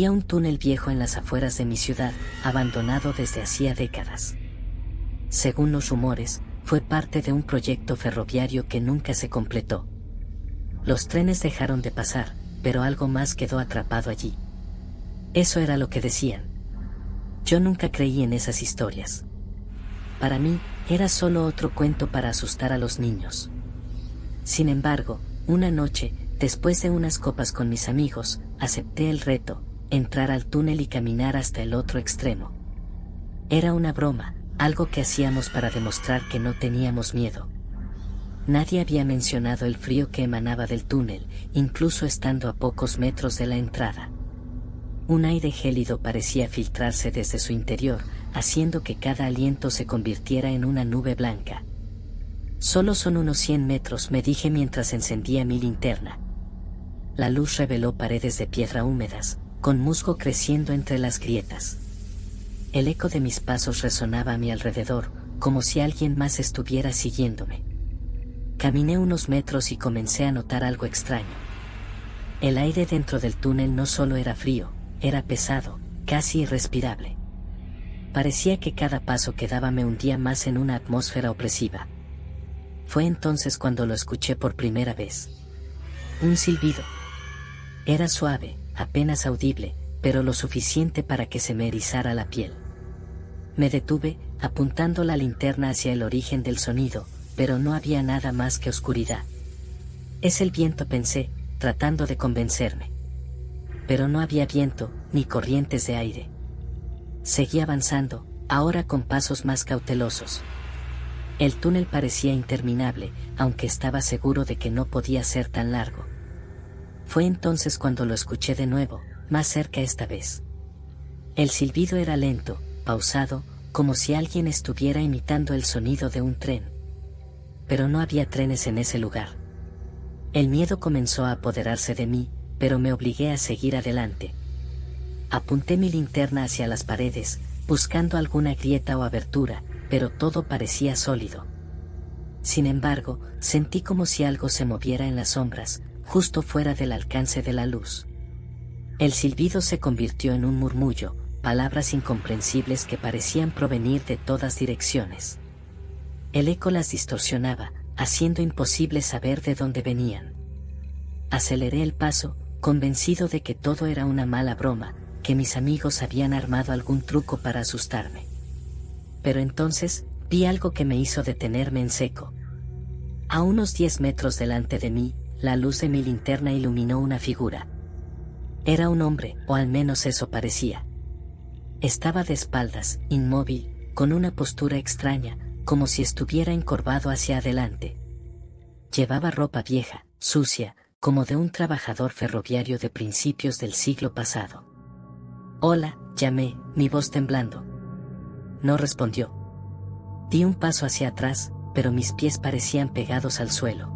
Había un túnel viejo en las afueras de mi ciudad, abandonado desde hacía décadas. Según los rumores, fue parte de un proyecto ferroviario que nunca se completó. Los trenes dejaron de pasar, pero algo más quedó atrapado allí. Eso era lo que decían. Yo nunca creí en esas historias. Para mí, era solo otro cuento para asustar a los niños. Sin embargo, una noche, después de unas copas con mis amigos, acepté el reto, entrar al túnel y caminar hasta el otro extremo. Era una broma, algo que hacíamos para demostrar que no teníamos miedo. Nadie había mencionado el frío que emanaba del túnel, incluso estando a pocos metros de la entrada. Un aire gélido parecía filtrarse desde su interior, haciendo que cada aliento se convirtiera en una nube blanca. Solo son unos 100 metros, me dije mientras encendía mi linterna. La luz reveló paredes de piedra húmedas, con musgo creciendo entre las grietas. El eco de mis pasos resonaba a mi alrededor, como si alguien más estuviera siguiéndome. Caminé unos metros y comencé a notar algo extraño. El aire dentro del túnel no solo era frío, era pesado, casi irrespirable. Parecía que cada paso que daba me hundía más en una atmósfera opresiva. Fue entonces cuando lo escuché por primera vez. Un silbido. Era suave, apenas audible, pero lo suficiente para que se me erizara la piel. Me detuve, apuntando la linterna hacia el origen del sonido, pero no había nada más que oscuridad. Es el viento, pensé, tratando de convencerme. Pero no había viento, ni corrientes de aire. Seguí avanzando, ahora con pasos más cautelosos. El túnel parecía interminable, aunque estaba seguro de que no podía ser tan largo. Fue entonces cuando lo escuché de nuevo, más cerca esta vez. El silbido era lento, pausado, como si alguien estuviera imitando el sonido de un tren. Pero no había trenes en ese lugar. El miedo comenzó a apoderarse de mí, pero me obligué a seguir adelante. Apunté mi linterna hacia las paredes, buscando alguna grieta o abertura, pero todo parecía sólido. Sin embargo, sentí como si algo se moviera en las sombras, justo fuera del alcance de la luz. El silbido se convirtió en un murmullo, palabras incomprensibles que parecían provenir de todas direcciones. El eco las distorsionaba, haciendo imposible saber de dónde venían. Aceleré el paso, convencido de que todo era una mala broma, que mis amigos habían armado algún truco para asustarme. Pero entonces, vi algo que me hizo detenerme en seco. A unos 10 metros delante de mí, la luz de mi linterna iluminó una figura. Era un hombre, o al menos eso parecía. Estaba de espaldas, inmóvil, con una postura extraña, como si estuviera encorvado hacia adelante. Llevaba ropa vieja, sucia, como de un trabajador ferroviario de principios del siglo pasado. «Hola», llamé, mi voz temblando. No respondió. Di un paso hacia atrás, pero mis pies parecían pegados al suelo.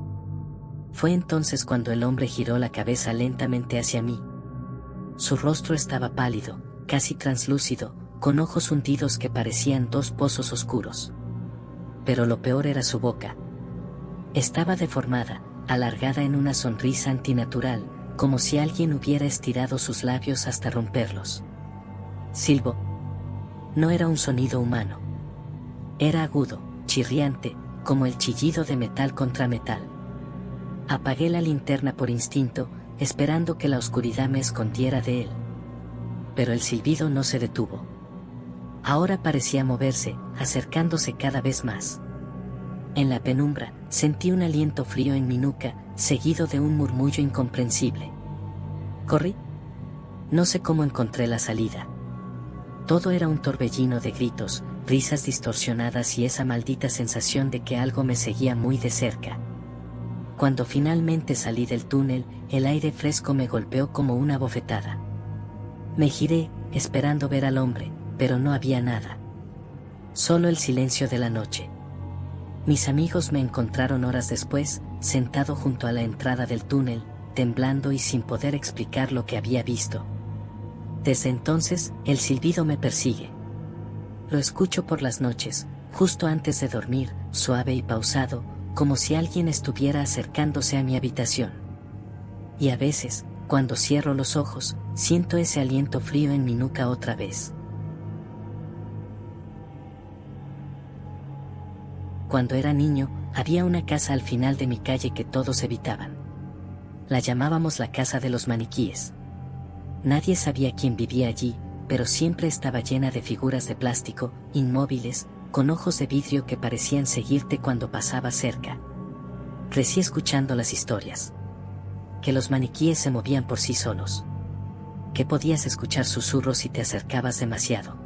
Fue entonces cuando el hombre giró la cabeza lentamente hacia mí. Su rostro estaba pálido, casi translúcido, con ojos hundidos que parecían 2 pozos oscuros. Pero lo peor era su boca. Estaba deformada, alargada en una sonrisa antinatural, como si alguien hubiera estirado sus labios hasta romperlos. Silbó. No era un sonido humano. Era agudo, chirriante, como el chillido de metal contra metal. Apagué la linterna por instinto, esperando que la oscuridad me escondiera de él. Pero el silbido no se detuvo. Ahora parecía moverse, acercándose cada vez más. En la penumbra, sentí un aliento frío en mi nuca, seguido de un murmullo incomprensible. Corrí. No sé cómo encontré la salida. Todo era un torbellino de gritos, risas distorsionadas y esa maldita sensación de que algo me seguía muy de cerca. Cuando finalmente salí del túnel, el aire fresco me golpeó como una bofetada. Me giré, esperando ver al hombre, pero no había nada. Solo el silencio de la noche. Mis amigos me encontraron horas después, sentado junto a la entrada del túnel, temblando y sin poder explicar lo que había visto. Desde entonces, el silbido me persigue. Lo escucho por las noches, justo antes de dormir, suave y pausado, como si alguien estuviera acercándose a mi habitación. Y a veces, cuando cierro los ojos, siento ese aliento frío en mi nuca otra vez. Cuando era niño, había una casa al final de mi calle que todos evitaban. La llamábamos la casa de los maniquíes. Nadie sabía quién vivía allí, pero siempre estaba llena de figuras de plástico, inmóviles, con ojos de vidrio que parecían seguirte cuando pasabas cerca. Crecí escuchando las historias. Que los maniquíes se movían por sí solos. Que podías escuchar susurros si te acercabas demasiado.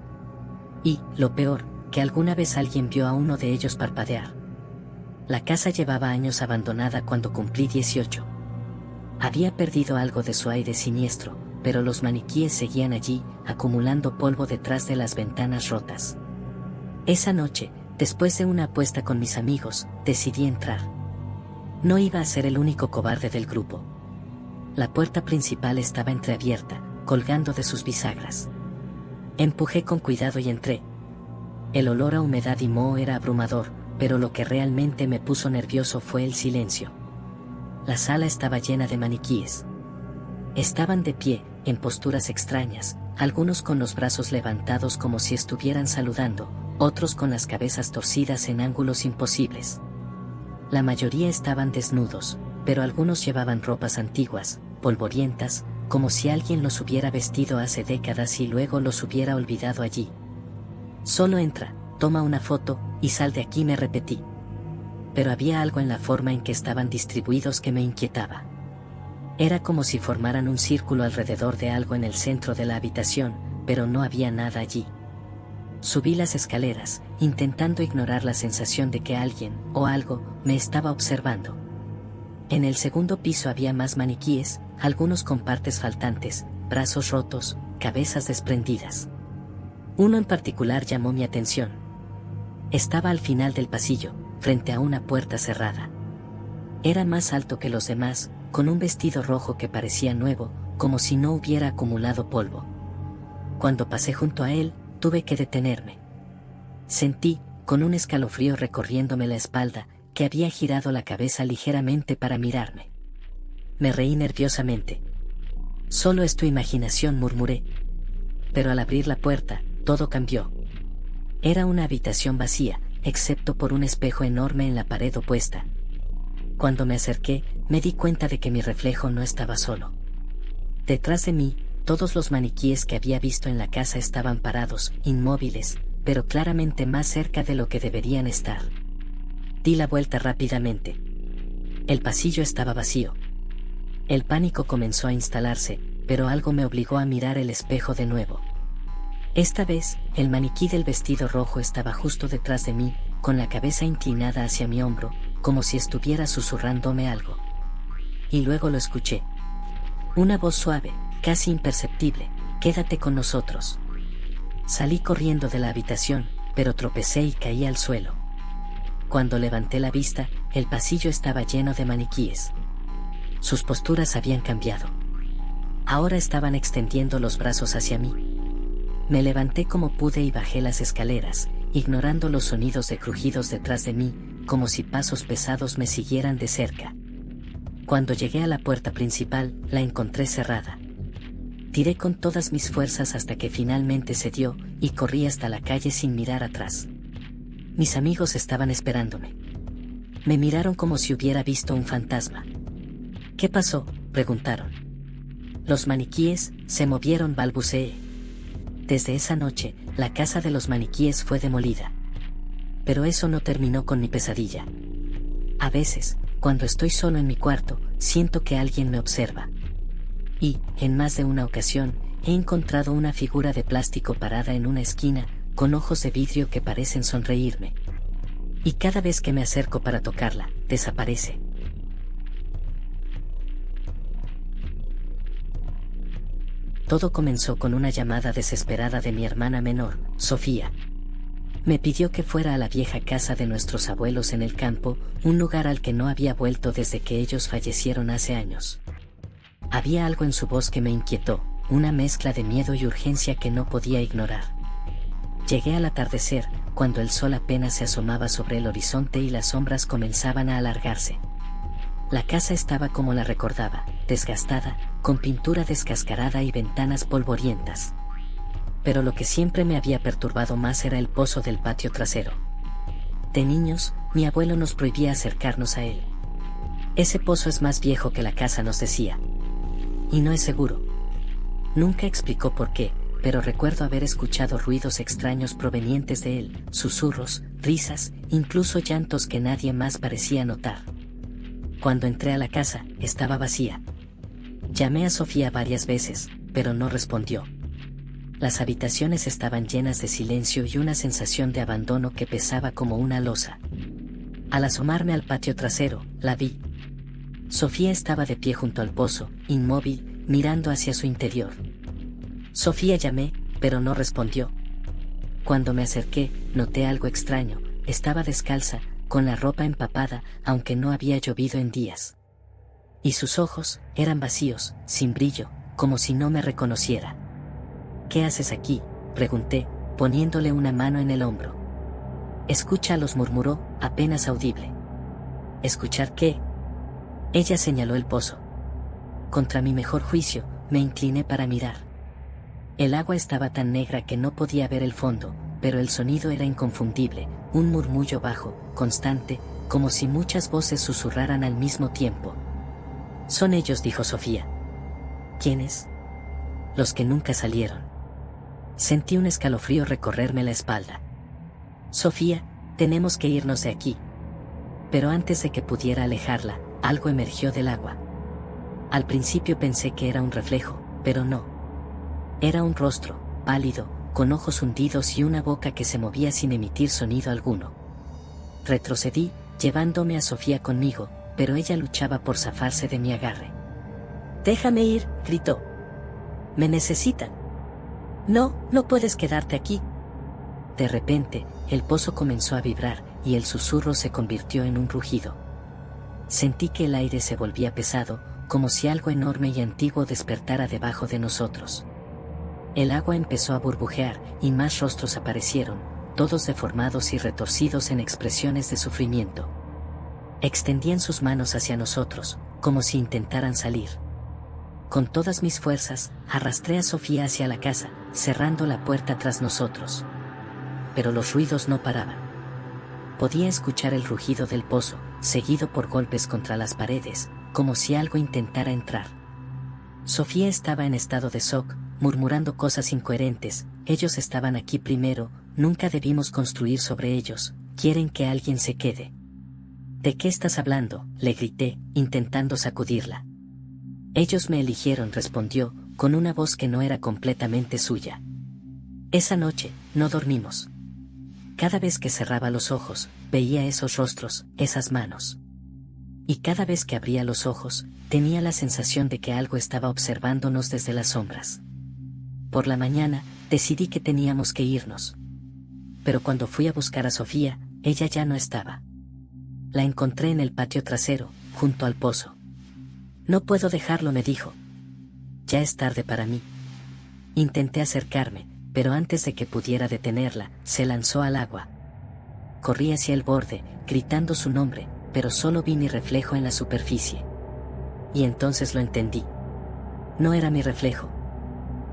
Y, lo peor, que alguna vez alguien vio a uno de ellos parpadear. La casa llevaba años abandonada cuando cumplí 18. Había perdido algo de su aire siniestro, pero los maniquíes seguían allí, acumulando polvo detrás de las ventanas rotas. Esa noche, después de una apuesta con mis amigos, decidí entrar. No iba a ser el único cobarde del grupo. La puerta principal estaba entreabierta, colgando de sus bisagras. Empujé con cuidado y entré. El olor a humedad y moho era abrumador, pero lo que realmente me puso nervioso fue el silencio. La sala estaba llena de maniquíes. Estaban de pie, en posturas extrañas, algunos con los brazos levantados como si estuvieran saludando, otros con las cabezas torcidas en ángulos imposibles. La mayoría estaban desnudos, pero algunos llevaban ropas antiguas, polvorientas, como si alguien los hubiera vestido hace décadas y luego los hubiera olvidado allí. Solo entra, toma una foto, y sal de aquí, me repetí. Pero había algo en la forma en que estaban distribuidos que me inquietaba. Era como si formaran un círculo alrededor de algo en el centro de la habitación, pero no había nada allí. Subí las escaleras, intentando ignorar la sensación de que alguien, o algo, me estaba observando. En el segundo piso había más maniquíes, algunos con partes faltantes, brazos rotos, cabezas desprendidas. Uno en particular llamó mi atención. Estaba al final del pasillo, frente a una puerta cerrada. Era más alto que los demás, con un vestido rojo que parecía nuevo, como si no hubiera acumulado polvo. Cuando pasé junto a él, tuve que detenerme. Sentí, con un escalofrío recorriéndome la espalda, que había girado la cabeza ligeramente para mirarme. Me reí nerviosamente. «Solo es tu imaginación», murmuré. Pero al abrir la puerta, todo cambió. Era una habitación vacía, excepto por un espejo enorme en la pared opuesta. Cuando me acerqué, me di cuenta de que mi reflejo no estaba solo. Detrás de mí, todos los maniquíes que había visto en la casa estaban parados, inmóviles, pero claramente más cerca de lo que deberían estar. Di la vuelta rápidamente. El pasillo estaba vacío. El pánico comenzó a instalarse, pero algo me obligó a mirar el espejo de nuevo. Esta vez, el maniquí del vestido rojo estaba justo detrás de mí, con la cabeza inclinada hacia mi hombro, como si estuviera susurrándome algo. Y luego lo escuché. Una voz suave, casi imperceptible: «Quédate con nosotros». Salí corriendo de la habitación, pero tropecé y caí al suelo. Cuando levanté la vista, el pasillo estaba lleno de maniquíes. Sus posturas habían cambiado. Ahora estaban extendiendo los brazos hacia mí. Me levanté como pude y bajé las escaleras, ignorando los sonidos de crujidos detrás de mí, como si pasos pesados me siguieran de cerca. Cuando llegué a la puerta principal, la encontré cerrada. Tiré con todas mis fuerzas hasta que finalmente cedió, y corrí hasta la calle sin mirar atrás. Mis amigos estaban esperándome. Me miraron como si hubiera visto un fantasma. «¿Qué pasó?», preguntaron. «Los maniquíes se movieron», balbuceé. Desde esa noche, la casa de los maniquíes fue demolida. Pero eso no terminó con mi pesadilla. A veces, cuando estoy solo en mi cuarto, siento que alguien me observa. Y, en más de una ocasión, he encontrado una figura de plástico parada en una esquina, con ojos de vidrio que parecen sonreírme. Y cada vez que me acerco para tocarla, desaparece. Todo comenzó con una llamada desesperada de mi hermana menor, Sofía. Me pidió que fuera a la vieja casa de nuestros abuelos en el campo, un lugar al que no había vuelto desde que ellos fallecieron hace años. Había algo en su voz que me inquietó, una mezcla de miedo y urgencia que no podía ignorar. Llegué al atardecer, cuando el sol apenas se asomaba sobre el horizonte y las sombras comenzaban a alargarse. La casa estaba como la recordaba, desgastada, con pintura descascarada y ventanas polvorientas. Pero lo que siempre me había perturbado más era el pozo del patio trasero. De niños, mi abuelo nos prohibía acercarnos a él. Ese pozo es más viejo que la casa, nos decía. Y no es seguro. Nunca explicó por qué, pero recuerdo haber escuchado ruidos extraños provenientes de él, susurros, risas, incluso llantos que nadie más parecía notar. Cuando entré a la casa, estaba vacía. Llamé a Sofía varias veces, pero no respondió. Las habitaciones estaban llenas de silencio y una sensación de abandono que pesaba como una losa. Al asomarme al patio trasero, la vi. Sofía estaba de pie junto al pozo, inmóvil, mirando hacia su interior. Sofía, llamé, pero no respondió. Cuando me acerqué, noté algo extraño. Estaba descalza, con la ropa empapada, aunque no había llovido en días. Y sus ojos eran vacíos, sin brillo, como si no me reconociera. ¿Qué haces aquí?, pregunté, poniéndole una mano en el hombro. Escúchalos, murmuró, apenas audible. ¿Escuchar qué? Ella señaló el pozo. Contra mi mejor juicio, me incliné para mirar. El agua estaba tan negra que no podía ver el fondo, pero el sonido era inconfundible, un murmullo bajo, constante, como si muchas voces susurraran al mismo tiempo. Son ellos, dijo Sofía. ¿Quiénes? Los que nunca salieron. Sentí un escalofrío recorrerme la espalda. Sofía, tenemos que irnos de aquí. Pero antes de que pudiera alejarla, algo emergió del agua. Al principio pensé que era un reflejo, pero no. Era un rostro, pálido, con ojos hundidos y una boca que se movía sin emitir sonido alguno. Retrocedí, llevándome a Sofía conmigo, pero ella luchaba por zafarse de mi agarre. «Déjame ir», gritó. «Me necesitan». «No, no puedes quedarte aquí». De repente, el pozo comenzó a vibrar, y el susurro se convirtió en un rugido. Sentí que el aire se volvía pesado, como si algo enorme y antiguo despertara debajo de nosotros. El agua empezó a burbujear, y más rostros aparecieron, todos deformados y retorcidos en expresiones de sufrimiento. Extendían sus manos hacia nosotros, como si intentaran salir. Con todas mis fuerzas, arrastré a Sofía hacia la casa, cerrando la puerta tras nosotros. Pero los ruidos no paraban. Podía escuchar el rugido del pozo, seguido por golpes contra las paredes, como si algo intentara entrar. Sofía estaba en estado de shock, murmurando cosas incoherentes. «Ellos estaban aquí primero, nunca debimos construir sobre ellos, quieren que alguien se quede». «¿De qué estás hablando?», le grité, intentando sacudirla. «Ellos me eligieron», respondió, con una voz que no era completamente suya. Esa noche, no dormimos. Cada vez que cerraba los ojos, veía esos rostros, esas manos. Y cada vez que abría los ojos, tenía la sensación de que algo estaba observándonos desde las sombras. Por la mañana, decidí que teníamos que irnos. Pero cuando fui a buscar a Sofía, ella ya no estaba. La encontré en el patio trasero, junto al pozo. «No puedo dejarlo», me dijo. «Ya es tarde para mí». Intenté acercarme, pero antes de que pudiera detenerla, se lanzó al agua. Corrí hacia el borde, gritando su nombre, pero solo vi mi reflejo en la superficie. Y entonces lo entendí. No era mi reflejo.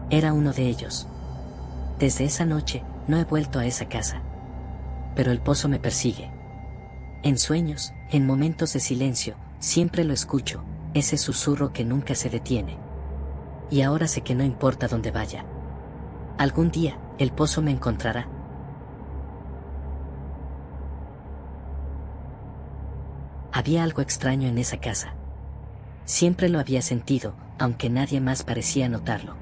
Era uno de ellos. Desde esa noche, no he vuelto a esa casa. Pero el pozo me persigue. En sueños, en momentos de silencio, siempre lo escucho, ese susurro que nunca se detiene. Y ahora sé que no importa dónde vaya. Algún día, el pozo me encontrará. Había algo extraño en esa casa. Siempre lo había sentido, aunque nadie más parecía notarlo.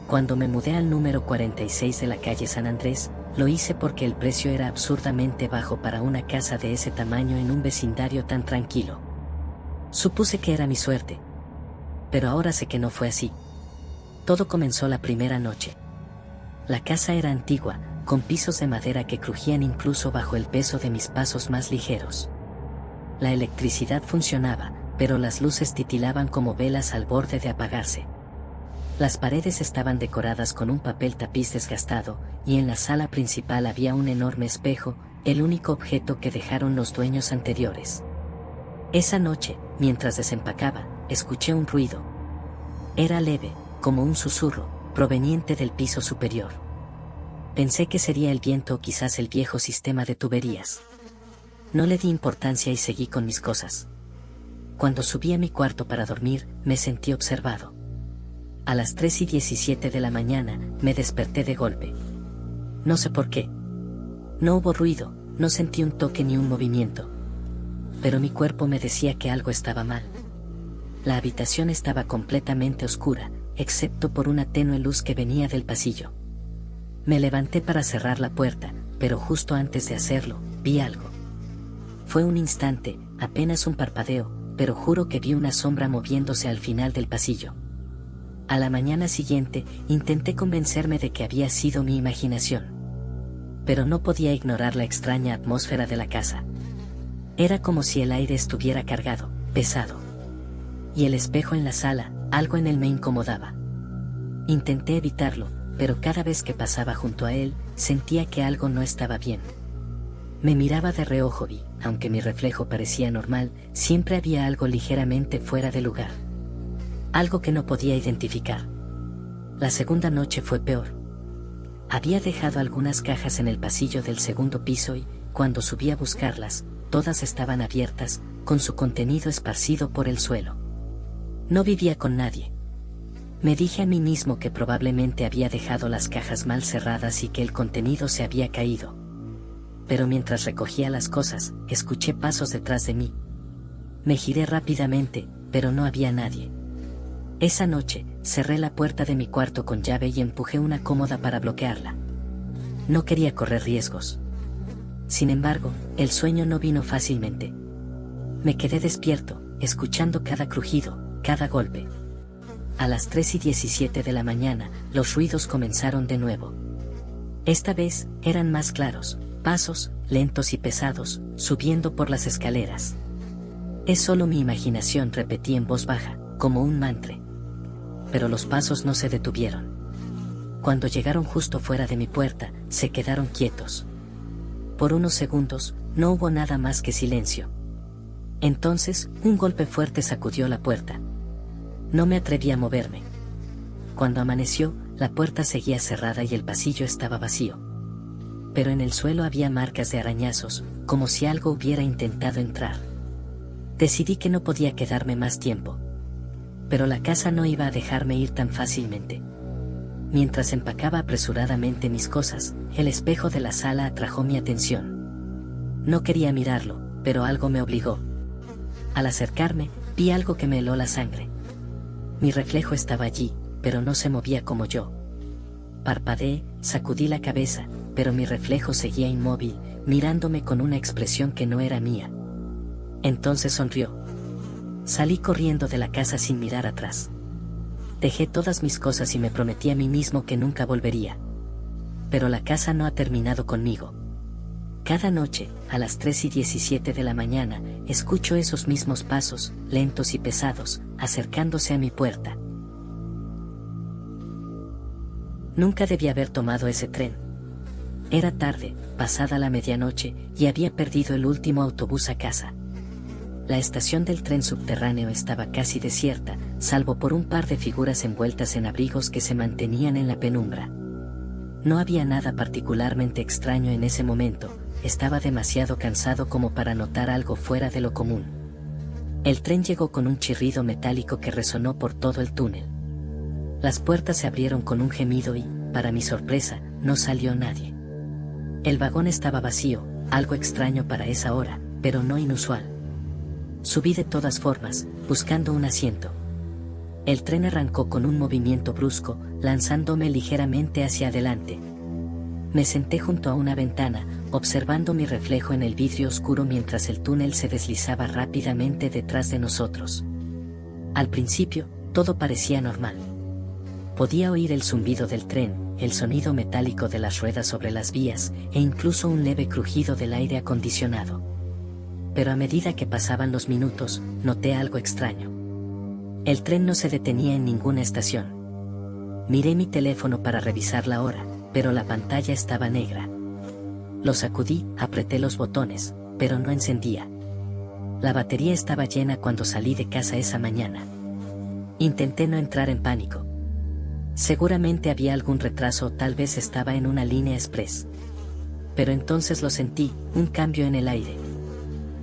Cuando me mudé al número 46 de la calle San Andrés, lo hice porque el precio era absurdamente bajo para una casa de ese tamaño en un vecindario tan tranquilo. Supuse que era mi suerte. Pero ahora sé que no fue así. Todo comenzó la primera noche. La casa era antigua, con pisos de madera que crujían incluso bajo el peso de mis pasos más ligeros. La electricidad funcionaba, pero las luces titilaban como velas al borde de apagarse. Las paredes estaban decoradas con un papel tapiz desgastado, y en la sala principal había un enorme espejo, el único objeto que dejaron los dueños anteriores. Esa noche, mientras desempacaba, escuché un ruido. Era leve, como un susurro, proveniente del piso superior. Pensé que sería el viento o quizás el viejo sistema de tuberías. No le di importancia y seguí con mis cosas. Cuando subí a mi cuarto para dormir, me sentí observado. A las 3:17 de la mañana, me desperté de golpe. No sé por qué. No hubo ruido, no sentí un toque ni un movimiento. Pero mi cuerpo me decía que algo estaba mal. La habitación estaba completamente oscura, excepto por una tenue luz que venía del pasillo. Me levanté para cerrar la puerta, pero justo antes de hacerlo, vi algo. Fue un instante, apenas un parpadeo, pero juro que vi una sombra moviéndose al final del pasillo. A la mañana siguiente, intenté convencerme de que había sido mi imaginación. Pero no podía ignorar la extraña atmósfera de la casa. Era como si el aire estuviera cargado, pesado. Y el espejo en la sala, algo en él me incomodaba. Intenté evitarlo, pero cada vez que pasaba junto a él, sentía que algo no estaba bien. Me miraba de reojo y, aunque mi reflejo parecía normal, siempre había algo ligeramente fuera de lugar. Algo que no podía identificar. La segunda noche fue peor. Había dejado algunas cajas en el pasillo del segundo piso y, cuando subí a buscarlas, todas estaban abiertas, con su contenido esparcido por el suelo. No vivía con nadie. Me dije a mí mismo que probablemente había dejado las cajas mal cerradas y que el contenido se había caído. Pero mientras recogía las cosas, escuché pasos detrás de mí. Me giré rápidamente, pero no había nadie. Esa noche, cerré la puerta de mi cuarto con llave y empujé una cómoda para bloquearla. No quería correr riesgos. Sin embargo, el sueño no vino fácilmente. Me quedé despierto, escuchando cada crujido, cada golpe. A las 3:17 de la mañana, los ruidos comenzaron de nuevo. Esta vez, eran más claros, pasos, lentos y pesados, subiendo por las escaleras. Es solo mi imaginación, repetí en voz baja, como un mantra. Pero los pasos no se detuvieron. Cuando llegaron justo fuera de mi puerta, se quedaron quietos. Por unos segundos, no hubo nada más que silencio. Entonces, un golpe fuerte sacudió la puerta. No me atreví a moverme. Cuando amaneció, la puerta seguía cerrada y el pasillo estaba vacío. Pero en el suelo había marcas de arañazos, como si algo hubiera intentado entrar. Decidí que no podía quedarme más tiempo. Pero la casa no iba a dejarme ir tan fácilmente. Mientras empacaba apresuradamente mis cosas, el espejo de la sala atrajo mi atención. No quería mirarlo, pero algo me obligó. Al acercarme, vi algo que me heló la sangre. Mi reflejo estaba allí, pero no se movía como yo. Parpadeé, sacudí la cabeza, pero mi reflejo seguía inmóvil, mirándome con una expresión que no era mía. Entonces sonrió. Salí corriendo de la casa sin mirar atrás. Dejé todas mis cosas y me prometí a mí mismo que nunca volvería. Pero la casa no ha terminado conmigo. Cada noche, a las 3:17 de la mañana, escucho esos mismos pasos, lentos y pesados, acercándose a mi puerta. Nunca debí haber tomado ese tren. Era tarde, pasada la medianoche, y había perdido el último autobús a casa. La estación del tren subterráneo estaba casi desierta, salvo por un par de figuras envueltas en abrigos que se mantenían en la penumbra. No había nada particularmente extraño en ese momento, estaba demasiado cansado como para notar algo fuera de lo común. El tren llegó con un chirrido metálico que resonó por todo el túnel. Las puertas se abrieron con un gemido y, para mi sorpresa, no salió nadie. El vagón estaba vacío, algo extraño para esa hora, pero no inusual. Subí de todas formas, buscando un asiento. El tren arrancó con un movimiento brusco, lanzándome ligeramente hacia adelante. Me senté junto a una ventana, observando mi reflejo en el vidrio oscuro mientras el túnel se deslizaba rápidamente detrás de nosotros. Al principio, todo parecía normal. Podía oír el zumbido del tren, el sonido metálico de las ruedas sobre las vías, e incluso un leve crujido del aire acondicionado. Pero a medida que pasaban los minutos, noté algo extraño. El tren no se detenía en ninguna estación. Miré mi teléfono para revisar la hora, pero la pantalla estaba negra. Lo sacudí, apreté los botones, pero no encendía. La batería estaba llena cuando salí de casa esa mañana. Intenté no entrar en pánico. Seguramente había algún retraso o tal vez estaba en una línea express. Pero entonces lo sentí, un cambio en el aire.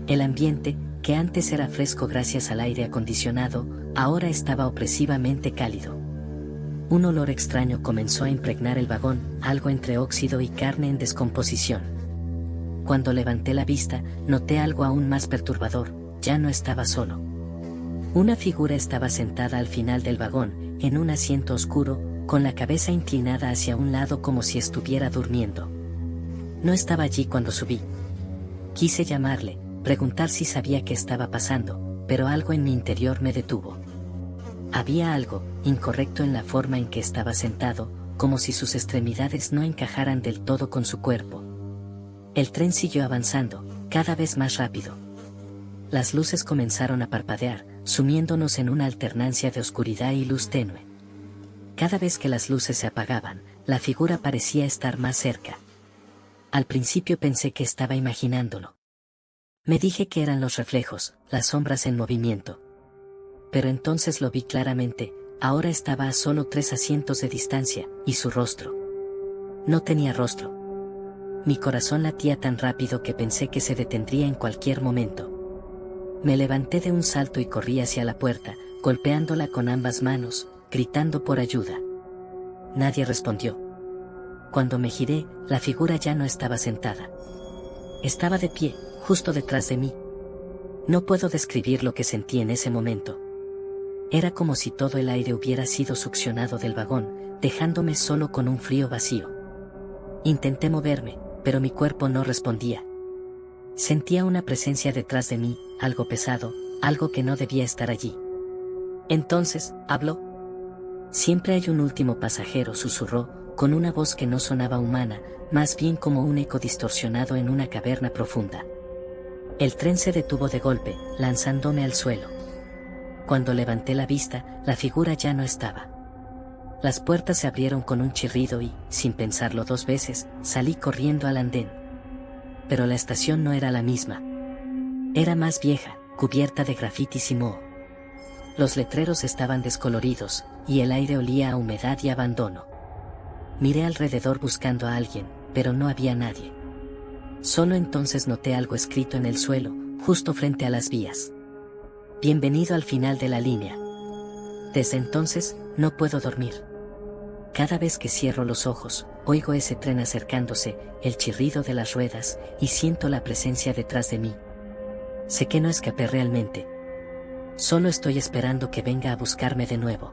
El ambiente, que antes era fresco gracias al aire acondicionado, ahora estaba opresivamente cálido. Un olor extraño comenzó a impregnar el vagón, algo entre óxido y carne en descomposición. Cuando levanté la vista, noté algo aún más perturbador: ya no estaba solo. Una figura estaba sentada al final del vagón, en un asiento oscuro, con la cabeza inclinada hacia un lado como si estuviera durmiendo. No estaba allí cuando subí. Quise llamarle, preguntar si sabía qué estaba pasando, pero algo en mi interior me detuvo. Había algo incorrecto en la forma en que estaba sentado, como si sus extremidades no encajaran del todo con su cuerpo. El tren siguió avanzando, cada vez más rápido. Las luces comenzaron a parpadear, sumiéndonos en una alternancia de oscuridad y luz tenue. Cada vez que las luces se apagaban, la figura parecía estar más cerca. Al principio pensé que estaba imaginándolo. Me dije que eran los reflejos, las sombras en movimiento. Pero entonces lo vi claramente: ahora estaba a solo 3 asientos de distancia, y su rostro. No tenía rostro. Mi corazón latía tan rápido que pensé que se detendría en cualquier momento. Me levanté de un salto y corrí hacia la puerta, golpeándola con ambas manos, gritando por ayuda. Nadie respondió. Cuando me giré, la figura ya no estaba sentada. Estaba de pie, justo detrás de mí. No puedo describir lo que sentí en ese momento. Era como si todo el aire hubiera sido succionado del vagón, dejándome solo con un frío vacío. Intenté moverme, pero mi cuerpo no respondía. Sentía una presencia detrás de mí, algo pesado, algo que no debía estar allí. Entonces, habló. «Siempre hay un último pasajero», susurró, con una voz que no sonaba humana, más bien como un eco distorsionado en una caverna profunda. El tren se detuvo de golpe, lanzándome al suelo. Cuando levanté la vista, la figura ya no estaba. Las puertas se abrieron con un chirrido y, sin pensarlo 2 veces, salí corriendo al andén. Pero la estación no era la misma. Era más vieja, cubierta de grafitis y moho. Los letreros estaban descoloridos, y el aire olía a humedad y abandono. Miré alrededor buscando a alguien, pero no había nadie. Solo entonces noté algo escrito en el suelo, justo frente a las vías. «Bienvenido al final de la línea». Desde entonces, no puedo dormir. Cada vez que cierro los ojos, oigo ese tren acercándose, el chirrido de las ruedas, y siento la presencia detrás de mí. Sé que no escapé realmente. Solo estoy esperando que venga a buscarme de nuevo.